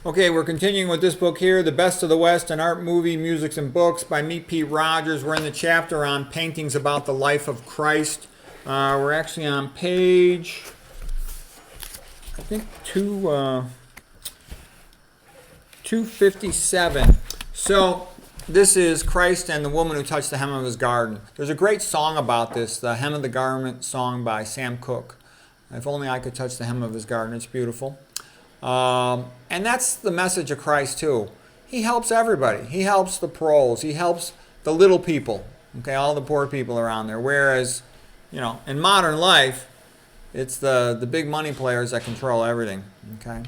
Okay, we're continuing with this book here, The Best of the West, an art, movie, music, and books by me, Pete Rogers. We're in the chapter on paintings about the life of Christ. We're actually on page, I think, 257. So this is Christ and the woman who touched the hem of his garment. There's a great song about this, the Hem of the Garment song by Sam Cooke. If only I could touch the hem of his garment. It's beautiful. And that's the message of Christ too. He helps everybody. He helps the pros. He helps the little people. Okay, all the poor people around there. Whereas, in modern life, it's the big money players that control everything. Okay.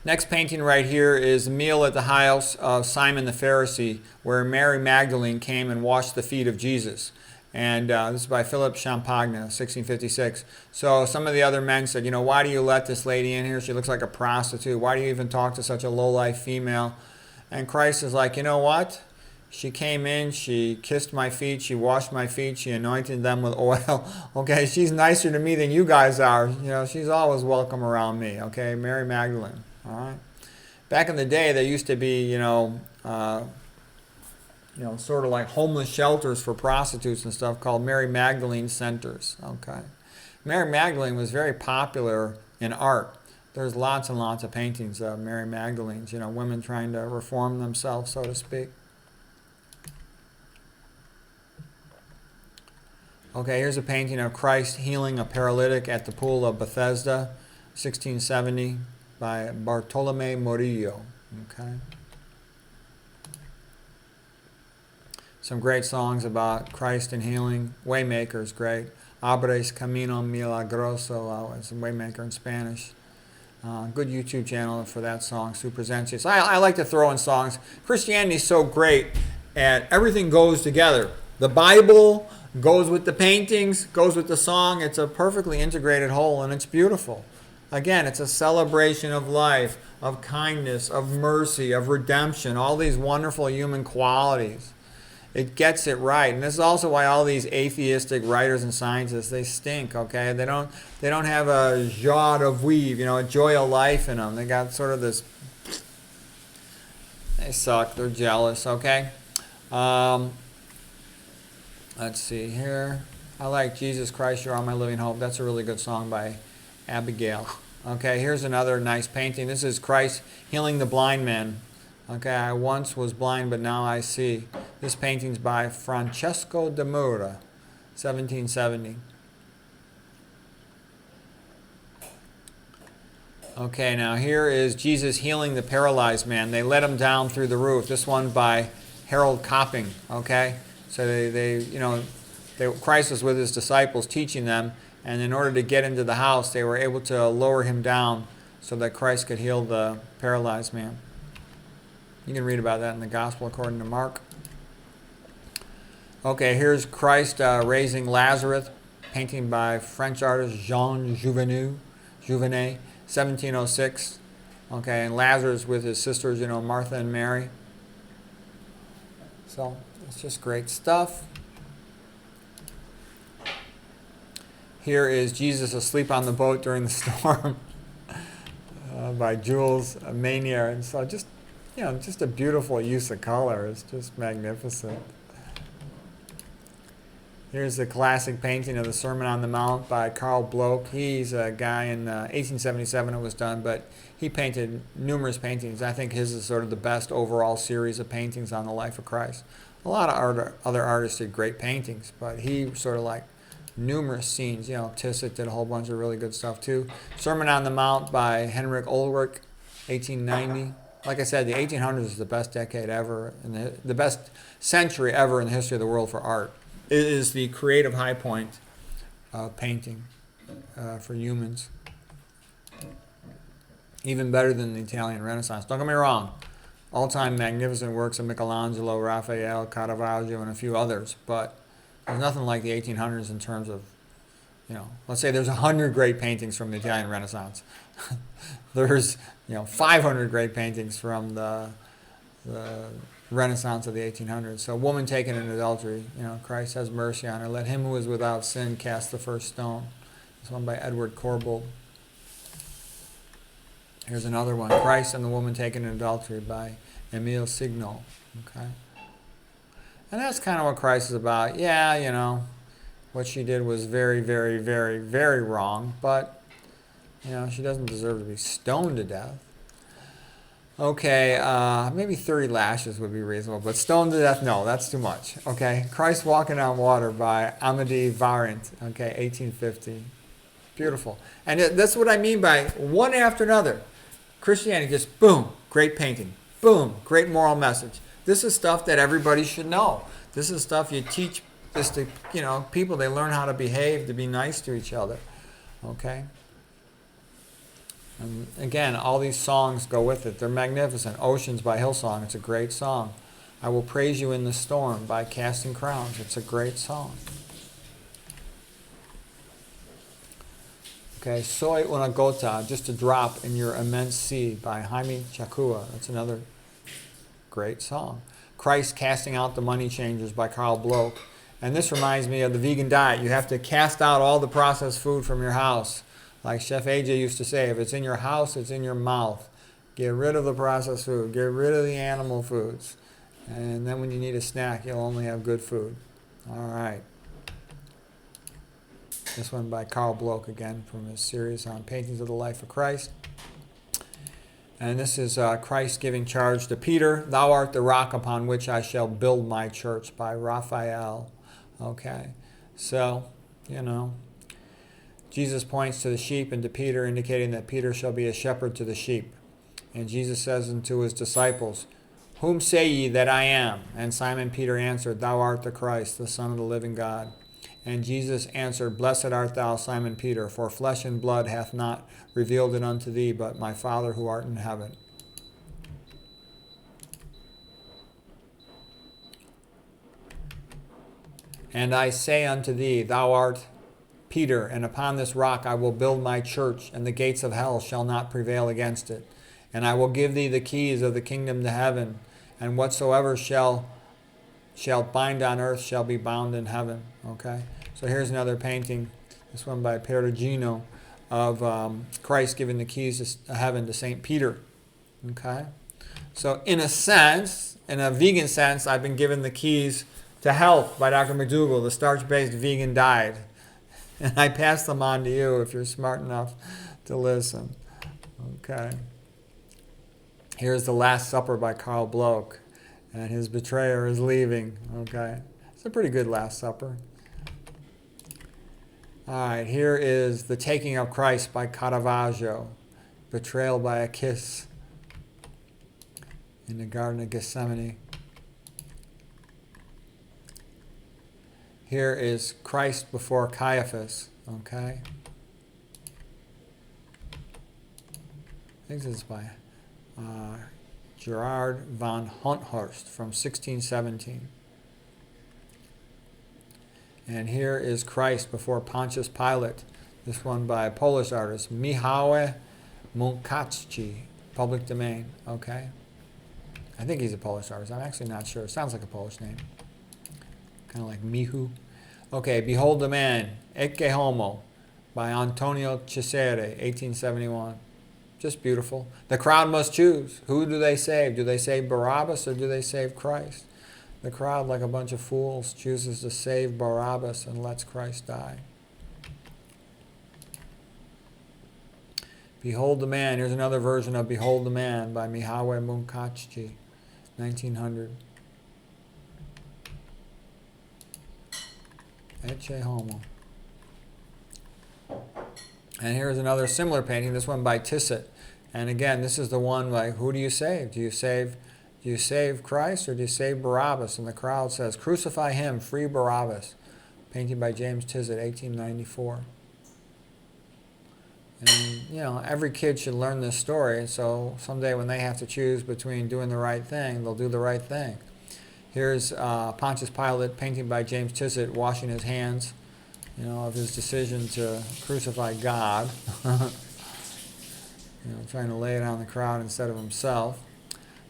Next painting right here is a meal at the house of Simon the Pharisee, where Mary Magdalene came and washed the feet of Jesus. And this is by Philip Champagne, 1656. So some of the other men said, why do you let this lady in here? She looks like a prostitute. Why do you even talk to such a low-life female? And Christ is like, you know what? She came in, she kissed my feet, she washed my feet, she anointed them with oil. Okay, she's nicer to me than you guys are. She's always welcome around me. Okay, Mary Magdalene. All right. Back in the day, there used to be, sort of like homeless shelters for prostitutes and stuff called Mary Magdalene centers. Okay. Mary Magdalene was very popular in art. There's lots and lots of paintings of Mary Magdalenes, women trying to reform themselves, so to speak. Okay, here's a painting of Christ healing a paralytic at the pool of Bethesda, 1670, by Bartolome Murillo. Okay. Some great songs about Christ and healing. Waymaker is great. Abres Camino Milagroso is a Waymaker in Spanish. Good YouTube channel for that song, Supersensius. I like to throw in songs. Christianity is so great, and everything goes together. The Bible goes with the paintings, goes with the song. It's a perfectly integrated whole, and it's beautiful. Again, it's a celebration of life, of kindness, of mercy, of redemption, all these wonderful human qualities. It gets it right. And this is also why all these atheistic writers and scientists, they stink, okay? They don't have a joie de vivre, a joy of life in them. They got sort of this, they suck, they're jealous, okay? Let's see here. I like Jesus Christ, You're All My Living Hope. That's a really good song by Abigail. Okay, here's another nice painting. This is Christ healing the blind man. Okay, I once was blind, but now I see. This painting's by Francesco de Mura, 1770. Okay, now here is Jesus healing the paralyzed man. They let him down through the roof. This one by Harold Copping. Okay, so Christ was with his disciples teaching them, and in order to get into the house, they were able to lower him down so that Christ could heal the paralyzed man. You can read about that in the Gospel according to Mark. Okay, here's Christ raising Lazarus, painting by French artist Jean Jouvenet, 1706. Okay, and Lazarus with his sisters, Martha and Mary. So, it's just great stuff. Here is Jesus asleep on the boat during the storm by Jules Mainier. And so just a beautiful use of color. It's just magnificent. Here's the classic painting of the Sermon on the Mount by Karl Bloch. He's a guy in 1877 it was done, but he painted numerous paintings. I think his is sort of the best overall series of paintings on the life of Christ. A lot of other artists did great paintings, but he sort of like numerous scenes. Tissot did a whole bunch of really good stuff too. Sermon on the Mount by Henrik Ulrich, 1890. Like I said, the 1800s is the best decade ever, and the best century ever in the history of the world for art. It is the creative high point of painting for humans. Even better than the Italian Renaissance. Don't get me wrong. All-time magnificent works of Michelangelo, Raphael, Caravaggio, and a few others. But there's nothing like the 1800s in terms of, let's say there's 100 great paintings from the Italian Renaissance. There's 500 great paintings from the Renaissance of the 1800s. So, a woman taken in adultery, Christ has mercy on her. Let him who is without sin cast the first stone. This one by Edward Corbould. Here's another one, Christ and the Woman Taken in Adultery by Emile Signol. Okay. And that's kind of what Christ is about. Yeah, what she did was very, very, very, very wrong, but, she doesn't deserve to be stoned to death. Okay, maybe 30 lashes would be reasonable, but stoned to death, no, that's too much. Okay, Christ Walking on Water by Amédée Varent, okay, 1850. Beautiful. And that's what I mean by one after another. Christianity, just boom, great painting. Boom, great moral message. This is stuff that everybody should know. This is stuff you teach this to, people. They learn how to behave, to be nice to each other. Okay? And again, all these songs go with it. They're magnificent. Oceans by Hillsong, it's a great song. I Will Praise You in the Storm by Casting Crowns. It's a great song. Okay, Soy una gota, Just a Drop in Your Immense Sea by Jaime Chacua. That's another great song. Christ Casting Out the Money Changers by Carl Bloch. And this reminds me of the vegan diet. You have to cast out all the processed food from your house. Like Chef AJ used to say, if it's in your house, it's in your mouth. Get rid of the processed food. Get rid of the animal foods. And then when you need a snack, you'll only have good food. All right. This one by Carl Bloch, again, from his series on Paintings of the Life of Christ. And this is Christ giving charge to Peter. Thou art the rock upon which I shall build my church by Raphael. Okay, so, Jesus points to the sheep and to Peter, indicating that Peter shall be a shepherd to the sheep. And Jesus says unto his disciples, Whom say ye that I am? And Simon Peter answered, Thou art the Christ, the Son of the living God. And Jesus answered, Blessed art thou, Simon Peter, for flesh and blood hath not revealed it unto thee, but my Father who art in heaven. And I say unto thee, Thou art Peter, and upon this rock I will build my church, and the gates of hell shall not prevail against it. And I will give thee the keys of the kingdom to heaven, and whatsoever shalt bind on earth shall be bound in heaven. Okay? So here's another painting, this one by Perugino, of Christ giving the keys to heaven to St. Peter. Okay? So in a sense, in a vegan sense, I've been given the keys to health by Dr. McDougall, the starch-based vegan diet. And I pass them on to you if you're smart enough to listen. Okay. Here's The Last Supper by Carl Bloch. And his betrayer is leaving. Okay. It's a pretty good Last Supper. All right. Here is The Taking of Christ by Caravaggio. Betrayal by a Kiss in the Garden of Gethsemane. Here is Christ before Caiaphas, okay? I think this is by Gerard von Honthorst from 1617. And here is Christ before Pontius Pilate, this one by a Polish artist, Michał Munkaczki, public domain, okay? I think he's a Polish artist. I'm actually not sure. It sounds like a Polish name. Kind of like Mihu. Okay, Behold the Man, Ecce Homo, by Antonio Cesare, 1871. Just beautiful. The crowd must choose. Who do they save? Do they save Barabbas or do they save Christ? The crowd, like a bunch of fools, chooses to save Barabbas and lets Christ die. Behold the Man. Here's another version of Behold the Man by Michał Munkaczki, 1900. Ecce Homo. And here's another similar painting, this one by Tissot. And again, this is the one like, who do you save? Do you save Christ or do you save Barabbas? And the crowd says, crucify him, free Barabbas. Painting by James Tissot, 1894. And, every kid should learn this story. So someday when they have to choose between doing the right thing, they'll do the right thing. Here's Pontius Pilate, painting by James Tissot, washing his hands, of his decision to crucify God. Trying to lay it on the crowd instead of himself.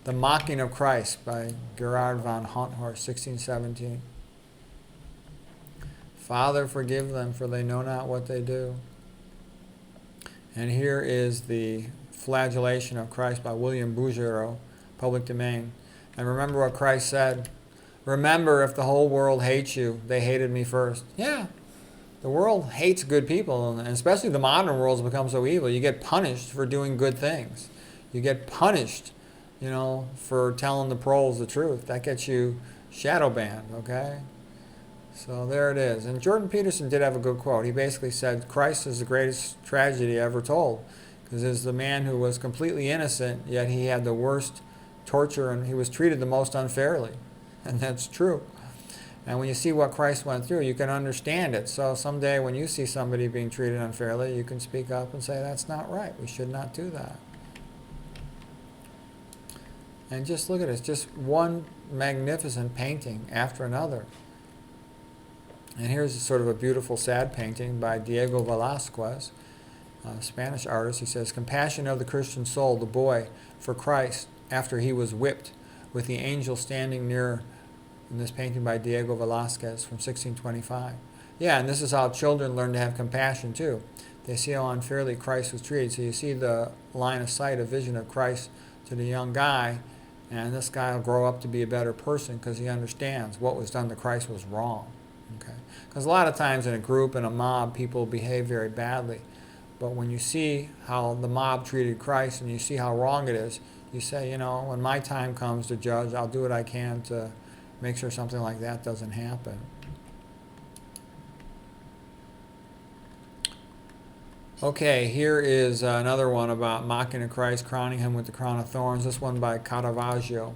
The Mocking of Christ by Gerard von Honthorst, 1617. Father, forgive them, for they know not what they do. And here is the Flagellation of Christ by William Bouguereau, public domain. And remember what Christ said. Remember, if the whole world hates you, they hated me first. Yeah, the world hates good people, and especially the modern world has become so evil. You get punished for doing good things. You get punished, for telling the proles the truth. That gets you shadow banned, okay? So there it is. And Jordan Peterson did have a good quote. He basically said, Christ is the greatest tragedy ever told. Because it's the man who was completely innocent, yet he had the worst torture and he was treated the most unfairly. And that's true. And when you see what Christ went through, you can understand it. So someday when you see somebody being treated unfairly, you can speak up and say, that's not right. We should not do that. And just look at it. It's just one magnificent painting after another. And here's sort of a beautiful sad painting by Diego Velázquez, a Spanish artist. He says, compassion of the Christian soul, the boy, for Christ, after he was whipped, with the angel standing near, in this painting by Diego Velázquez from 1625. Yeah, and this is how children learn to have compassion too. They see how unfairly Christ was treated. So you see the line of sight, a vision of Christ to the young guy, and this guy will grow up to be a better person because he understands what was done to Christ was wrong. Okay? Because a lot of times in a group, in a mob, people behave very badly. But when you see how the mob treated Christ and you see how wrong it is, you say, when my time comes to judge, I'll do what I can to make sure something like that doesn't happen. Okay, here is another one about mocking of Christ, crowning him with the crown of thorns. This one by Caravaggio.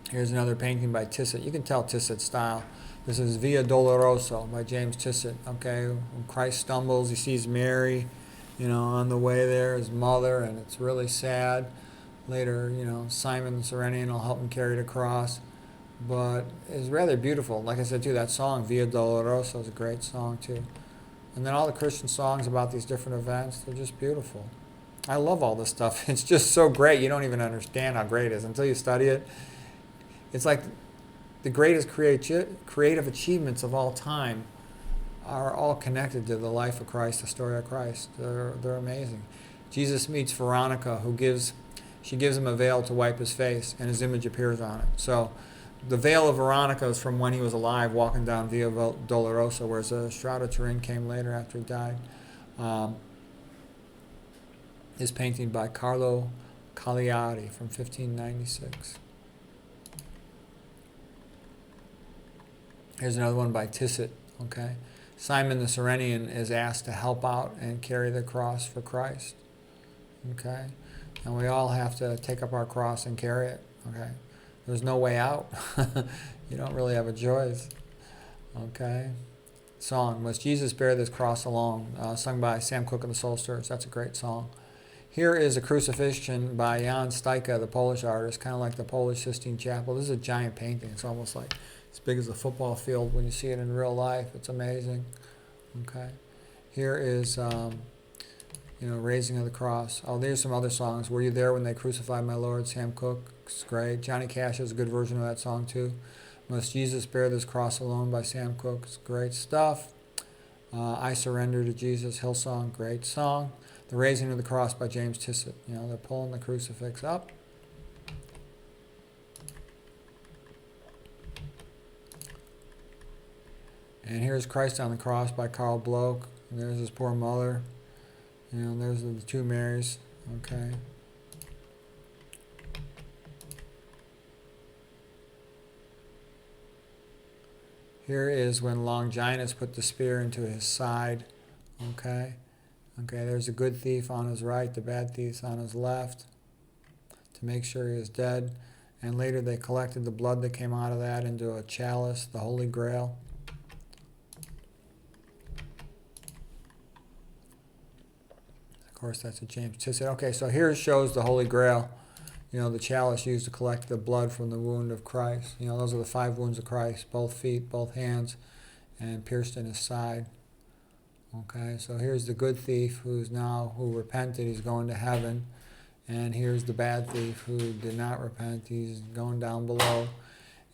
Here's another painting by Tissot. You can tell Tissot's style. This is Via Dolorosa by James Tissot. Okay, when Christ stumbles, he sees Mary, on the way there, his mother, and it's really sad. Later, Simon the Cyrenian will help him carry the cross. But it's rather beautiful. Like I said, too, that song, Via Dolorosa, is a great song, too. And then all the Christian songs about these different events, they're just beautiful. I love all this stuff. It's just so great. You don't even understand how great it is until you study it. It's like the greatest creative achievements of all time are all connected to the life of Christ, the story of Christ. They're amazing. Jesus meets Veronica, she gives him a veil to wipe his face, and his image appears on it. So the veil of Veronica is from when he was alive, walking down Via Dolorosa, whereas the Shroud of Turin came later after he died. Is painting by Carlo Cagliari from 1596. Here's another one by Tissot. Okay, Simon the Cyrenian is asked to help out and carry the cross for Christ. Okay, and we all have to take up our cross and carry it. Okay, there's no way out. You don't really have a choice. Okay, song, Must Jesus Bear This Cross Alone, sung by Sam Cooke and the Soul Stirrers. That's a great song. Here is a crucifixion by Jan Stajka, the Polish artist, kind of like the Polish Sistine Chapel. This is a giant painting. It's almost like as big as a football field when you see it in real life. It's amazing. Okay. Here is, Raising of the Cross. Oh, there's some other songs. Were You There When They Crucified My Lord? Sam Cooke. It's great. Johnny Cash has a good version of that song too. Must Jesus Bear This Cross Alone by Sam Cooke. It's great stuff. I Surrender to Jesus, Hillsong. Great song. The Raising of the Cross by James Tissot. They're pulling the crucifix up. And here's Christ on the Cross by Carl Bloch. And there's his poor mother. There's the two Marys. Okay. Here is when Longinus put the spear into his side. Okay. Okay, there's a good thief on his right, the bad thief's on his left, to make sure he is dead. And later they collected the blood that came out of that into a chalice, the Holy Grail. Of course, that's a James Tissot. Okay, so here it shows the Holy Grail, the chalice used to collect the blood from the wound of Christ. Those are the 5 wounds of Christ, both feet, both hands, and pierced in his side. Okay, so here's the good thief who repented, he's going to heaven. And here's the bad thief who did not repent, he's going down below.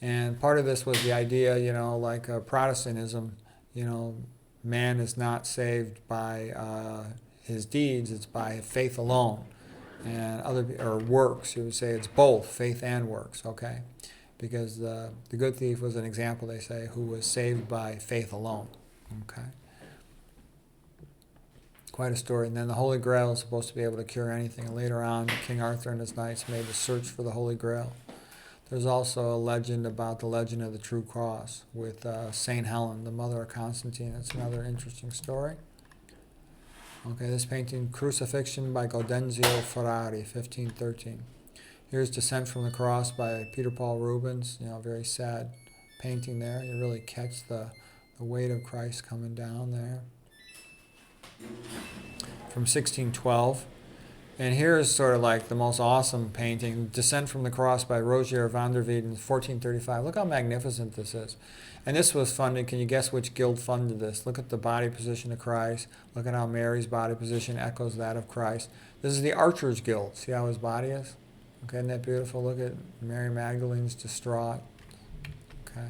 And part of this was the idea, like Protestantism, man is not saved by his deeds, it's by faith alone. And or works, you would say it's both, faith and works, okay? Because the good thief was an example, they say, who was saved by faith alone, okay? Quite a story. And then the Holy Grail is supposed to be able to cure anything. And later on, King Arthur and his knights made the search for the Holy Grail. There's also a legend about the legend of the True Cross with St. Helen, the mother of Constantine. That's another interesting story. Okay, this painting, Crucifixion by Gaudenzio Ferrari, 1513. Here's Descent from the Cross by Peter Paul Rubens. You know, very sad painting there. You really catch the weight of Christ coming down there. From 1612. And here's sort of like the most awesome painting, Descent from the Cross by Rogier van der Weyden, 1435. Look how magnificent this is. And this was funded, can you guess which guild funded this? Look at the body position of Christ. Look at how Mary's body position echoes that of Christ. This is the Archers Guild. See how his body is? Okay, isn't that beautiful? Look at Mary Magdalene's distraught. Okay.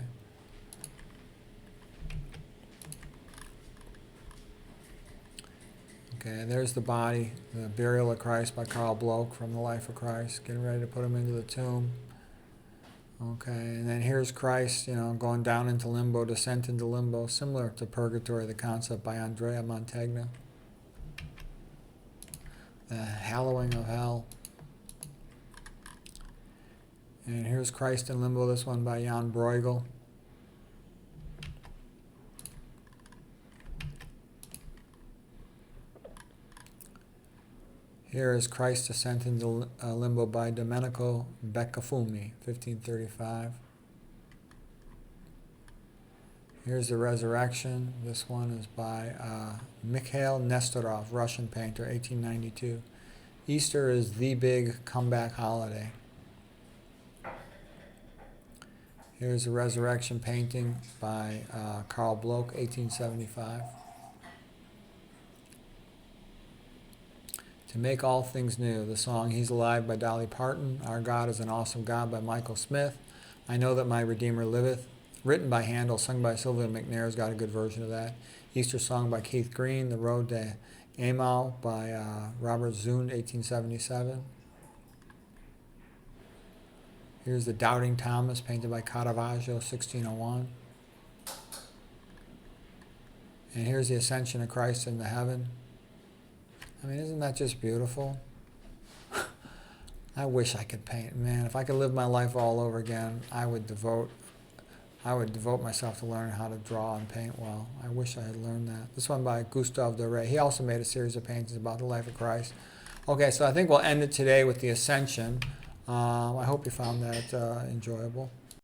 Okay, there's the body, the burial of Christ by Karl Bloch from The Life of Christ, getting ready to put him into the tomb. Okay, and then here's Christ, you know, going down into limbo, descent into limbo, similar to Purgatory, the concept by Andrea Mantegna. The hallowing of hell. And here's Christ in limbo, this one by Jan Bruegel. Here is Christ Descent into Limbo by Domenico Beccafumi, 1535. Here's the Resurrection. This one is by Mikhail Nestorov, Russian painter, 1892. Easter is the big comeback holiday. Here's the Resurrection painting by Karl Bloch, 1875. To Make All Things New, the song He's Alive by Dolly Parton, Our God is an Awesome God by Michael Smith, I Know That My Redeemer Liveth, written by Handel, sung by Sylvia McNair's got a good version of that. Easter Song by Keith Green, The Road to Emau by Robert Zund, 1877. Here's the Doubting Thomas, painted by Caravaggio, 1601. And here's the Ascension of Christ into Heaven. I mean, isn't that just beautiful? I wish I could paint. Man, if I could live my life all over again, I would devote myself to learning how to draw and paint well. I wish I had learned that. This one by Gustave Doré. He also made a series of paintings about the life of Christ. Okay, so I think we'll end it today with the Ascension. I hope you found that enjoyable.